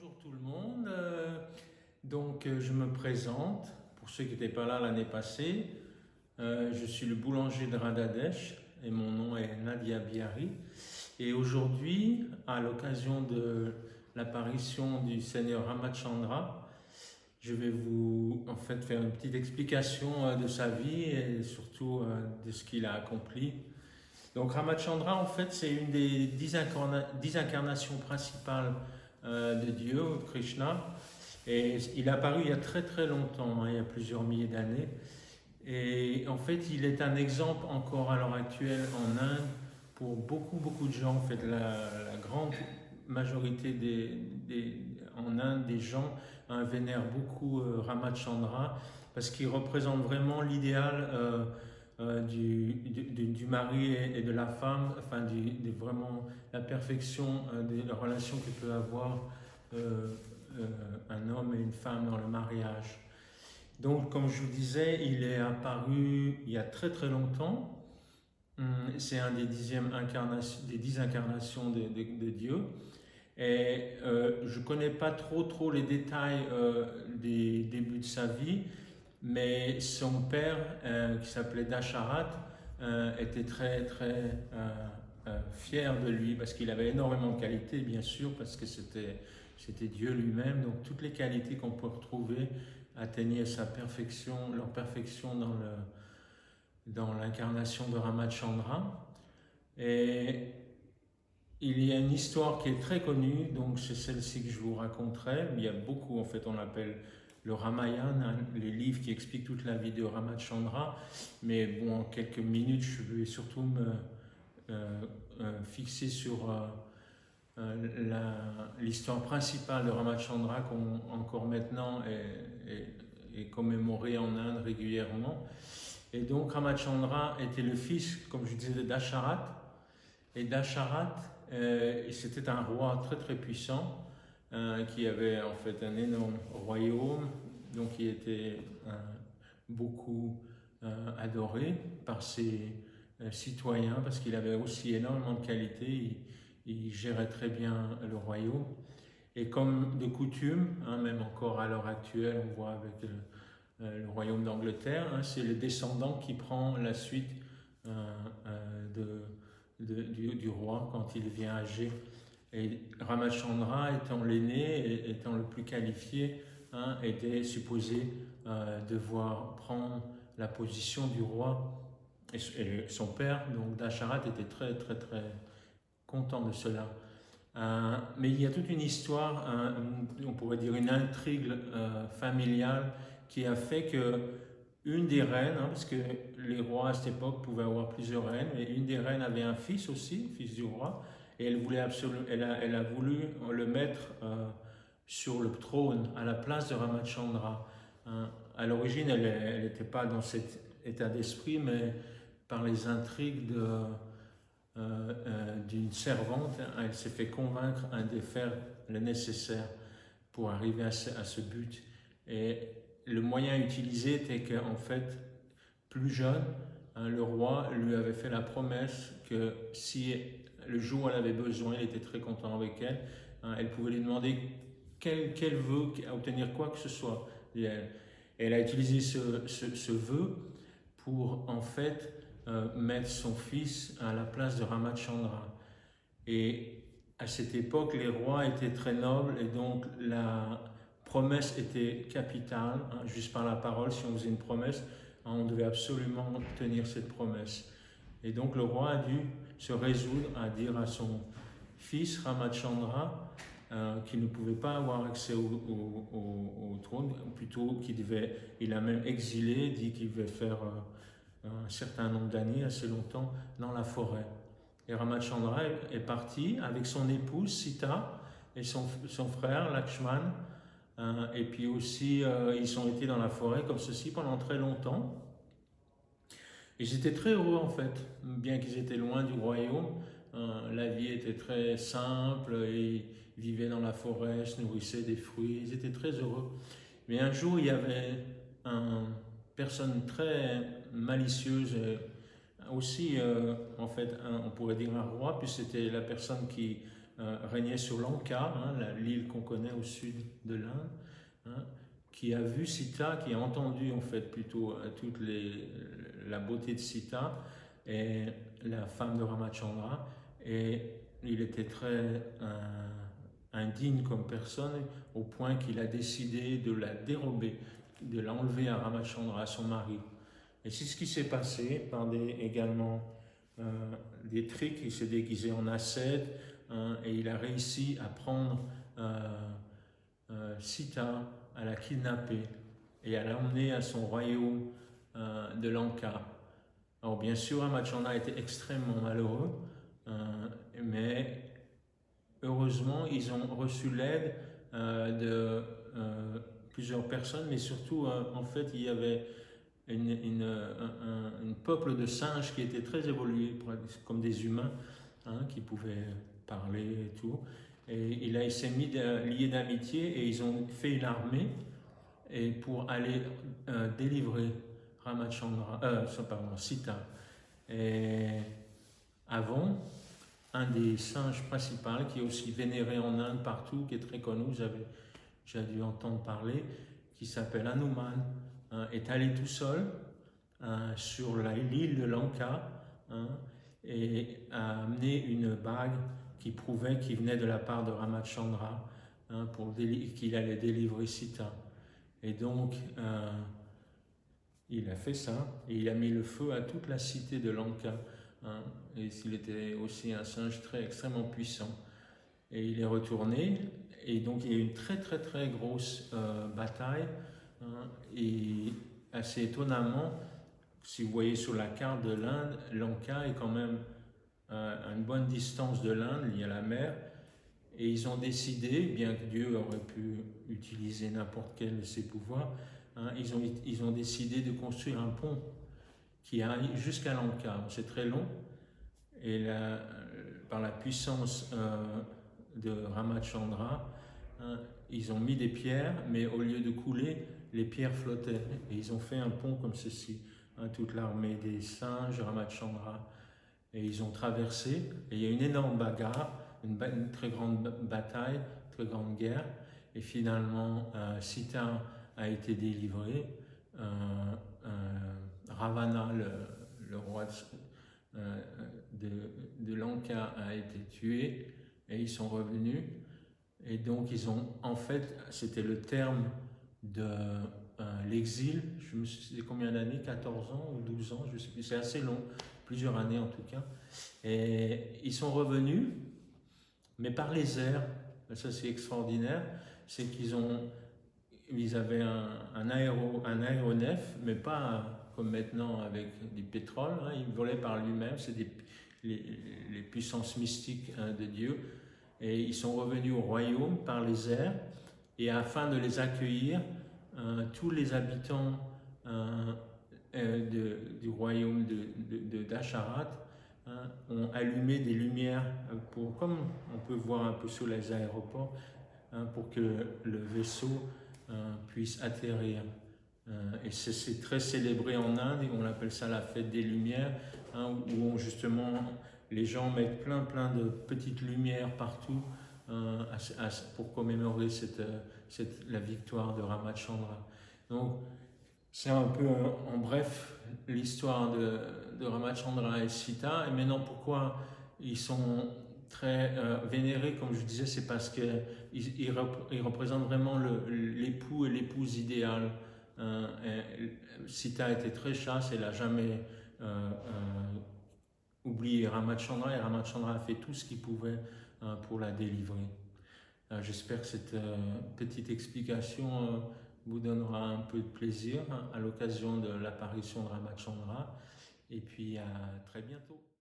Bonjour tout le monde. Je me présente pour ceux qui n'étaient pas là l'année passée. Je suis le boulanger de Radadesh et mon nom est Nadia Biari. Et aujourd'hui, à l'occasion de l'apparition du Seigneur Ramachandra, je vais vous faire une petite explication de sa vie et surtout de ce qu'il a accompli. Donc Ramachandra, c'est une des 10 incarnations principales de Dieu, de Krishna. Et il est apparu il y a très très longtemps, il y a plusieurs milliers d'années. Et en fait, il est un exemple encore à l'heure actuelle en Inde pour beaucoup de gens. En fait, la grande majorité en Inde, des gens vénèrent beaucoup Ramachandra parce qu'il représente vraiment l'idéal du mari et de la femme, vraiment la perfection de la relation que peut avoir un homme et une femme dans le mariage. Donc, comme je vous disais, il est apparu il y a très très longtemps. C'est un des 10 incarnations de Dieu. Et je ne connais pas trop les détails des débuts de sa vie, mais son père, qui s'appelait Dasharat, était très fier de lui parce qu'il avait énormément de qualités, bien sûr, parce que c'était Dieu lui-même. Donc toutes les qualités qu'on peut retrouver atteignaient leur perfection dans l'incarnation de Ramachandra. Et il y a une histoire qui est très connue, donc c'est celle-ci que je vous raconterai. Il y a beaucoup, on l'appelle le Ramayana, les livres qui expliquent toute la vie de Ramachandra. Mais bon, en quelques minutes, je vais surtout me fixer sur l'histoire principale de Ramachandra, qu'on encore maintenant est commémorée en Inde régulièrement. Et donc Ramachandra était le fils, comme je disais, de Dasharat. Et Dasharat, c'était un roi très puissant qui avait en fait un énorme royaume, donc qui était beaucoup adoré par ses citoyens parce qu'il avait aussi énormément de qualités. Il gérait très bien le royaume. Et comme de coutume, même encore à l'heure actuelle, on voit avec le royaume d'Angleterre, c'est le descendant qui prend la suite du roi quand il devient âgé. Et Ramachandra, étant l'aîné, et étant le plus qualifié, était supposé devoir prendre la position du roi. Et son père, donc Dasharat, était très content de cela. Mais il y a toute une histoire, on pourrait dire une intrigue familiale qui a fait que une des reines, parce que les rois à cette époque pouvaient avoir plusieurs reines, et une des reines avait un fils aussi, fils du roi, et elle a voulu le mettre sur le trône à la place de Ramachandra. À l'origine, elle n'était pas dans cet état d'esprit, mais par les intrigues d'une servante, elle s'est fait convaincre de faire le nécessaire pour arriver à ce but. Et le moyen utilisé était qu'en fait, plus jeune, le roi lui avait fait la promesse que si le jour où elle avait besoin, il était très content avec elle, elle pouvait lui demander qu'elle veut, obtenir quoi que ce soit. Et elle a utilisé ce vœu pour en fait mettre son fils à la place de Ramachandra. Et à cette époque, les rois étaient très nobles et donc la promesse était capitale, juste par la parole. Si on faisait une promesse, on devait absolument tenir cette promesse. Et donc le roi a dû se résoudre à dire à son fils Ramachandra qu'il ne pouvait pas avoir accès au trône, plutôt il a même exilé, dit qu'il devait faire un certain nombre d'années, assez longtemps, dans la forêt. Et Ramachandra est parti avec son épouse Sita et son frère Lakshman. Et puis aussi, ils ont été dans la forêt comme ceci pendant très longtemps. Et ils étaient très heureux en fait, bien qu'ils étaient loin du royaume. La vie était très simple, et ils vivaient dans la forêt, se nourrissaient des fruits, ils étaient très heureux. Mais un jour, il y avait une personne très malicieuse, aussi on pourrait dire un roi, puis c'était la personne qui régnait sur Lanka, l'île qu'on connaît au sud de l'Inde, qui a vu Sita, qui a entendu en fait plutôt la beauté de Sita et la femme de Ramachandra, et il était très indigne comme personne au point qu'il a décidé de la dérober, de l'enlever à Ramachandra, à son mari. Et c'est ce qui s'est passé par également des tricks. Il s'est déguisé en ascète et il a réussi à prendre Sita, à la kidnapper et à l'emmener à son royaume de Lanka. Alors bien sûr, Ramachandra était extrêmement malheureux, mais heureusement, ils ont reçu l'aide de plusieurs personnes, mais surtout, en fait, il y avait un peuple de singes qui était très évolué, comme des humains, qui pouvaient parler et tout. Et il s'est mis lié d'amitié et ils ont fait une armée et pour aller délivrer Sita. Et avant, un des singes principaux qui est aussi vénéré en Inde partout, qui est très connu, vous avez déjà dû entendre parler, qui s'appelle Hanuman, est allé tout seul sur l'île de Lanka et a amené une bague qui prouvait qu'il venait de la part de Ramachandra qu'il allait délivrer Sita. Et donc, il a fait ça et il a mis le feu à toute la cité de Lanka. Et il était aussi un singe extrêmement puissant. Et il est retourné, et donc il y a eu une très grosse bataille. Et assez étonnamment, si vous voyez sur la carte de l'Inde, Lanka est quand même à une bonne distance de l'Inde, il y a la mer. Et ils ont décidé, bien que Dieu aurait pu utiliser n'importe quel de ses pouvoirs, ils ont décidé de construire un pont qui aille jusqu'à Lanka. C'est très long. Et par la puissance de Ramachandra, ils ont mis des pierres, mais au lieu de couler, les pierres flottaient. Et ils ont fait un pont comme ceci. Toute l'armée des singes, Ramachandra, et ils ont traversé. Et il y a une énorme bagarre, une très grande bataille, très grande guerre. Et finalement, Sita a été délivré. Ravana, le roi de Lanka, a été tué et ils sont revenus. Et donc ils ont, en fait, c'était le terme de l'exil. Je me suis dit combien d'années, 14 ans ou 12 ans, je sais plus, c'est assez long, plusieurs années en tout cas. Et ils sont revenus, mais par les airs. Ça c'est extraordinaire, c'est ils avaient un aéronef, mais pas comme maintenant avec du pétrole, il volait par lui-même, c'est les puissances mystiques de Dieu. Et ils sont revenus au royaume par les airs, et afin de les accueillir, tous les habitants du royaume d'Asharat ont allumé des lumières, comme on peut voir un peu sur les aéroports, pour que le vaisseau puisse atterrir. Et c'est très célébré en Inde, et on appelle ça la fête des Lumières, où justement les gens mettent plein de petites lumières partout pour commémorer la victoire de Ramachandra. Donc c'est un peu en bref l'histoire de Ramachandra et Sita. Et maintenant, pourquoi ils sont très vénérés, comme je disais, c'est parce qu'ils représentent vraiment l'époux et l'épouse idéale. Sita était très chaste, elle n'a jamais oublié Ramachandra, et Ramachandra a fait tout ce qu'il pouvait pour la délivrer. J'espère que cette petite explication vous donnera un peu de plaisir à l'occasion de l'apparition de Ramachandra, et puis à très bientôt.